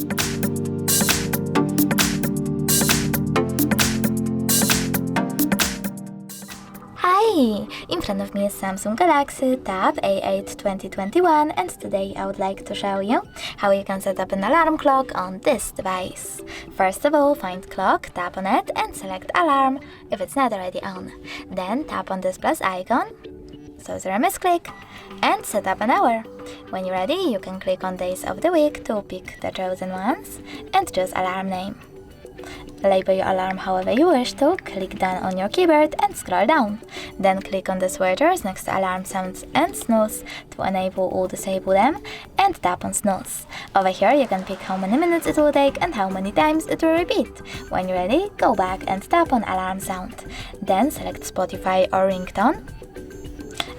Hi! In front of me is Samsung Galaxy Tab A8 2021, and today I would like to show you how you can set up an alarm clock on this device. First of all, find clock, tap on it and select alarm if it's not already on. Then tap on this plus icon, so there a misclick, and set up an hour. When you're ready, you can click on days of the week to pick the chosen ones and choose alarm name. Label your alarm however you wish to, click down on your keyboard and scroll down. Then click on the switchers next to alarm sounds and snooze to enable or disable them, and tap on snooze. Over here you can pick how many minutes it will take and how many times it will repeat. When you're ready, go back and tap on alarm sound. Then select Spotify or ringtone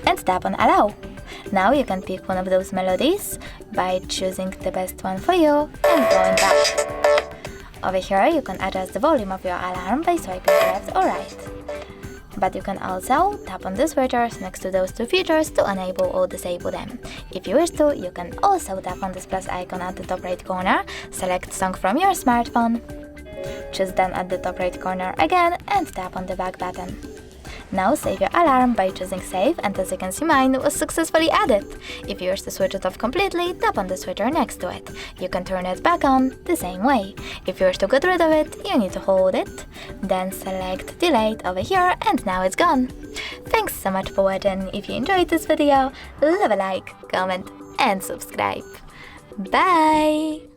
and tap on allow. Now you can pick one of those melodies by choosing the best one for you and going back. Over here you can adjust the volume of your alarm by swiping left or right. But you can also tap on the switchers next to those two features to enable or disable them. If you wish to, you can also tap on this plus icon at the top right corner, select song from your smartphone, choose them at the top right corner again and tap on the back button. Now save your alarm by choosing save, and as you can see, mine was successfully added. If you wish to switch it off completely, tap on the switcher next to it. You can turn it back on the same way. If you wish to get rid of it, you need to hold it, then select delete over here, and now it's gone. Thanks so much for watching. If you enjoyed this video, leave a like, comment and subscribe. Bye!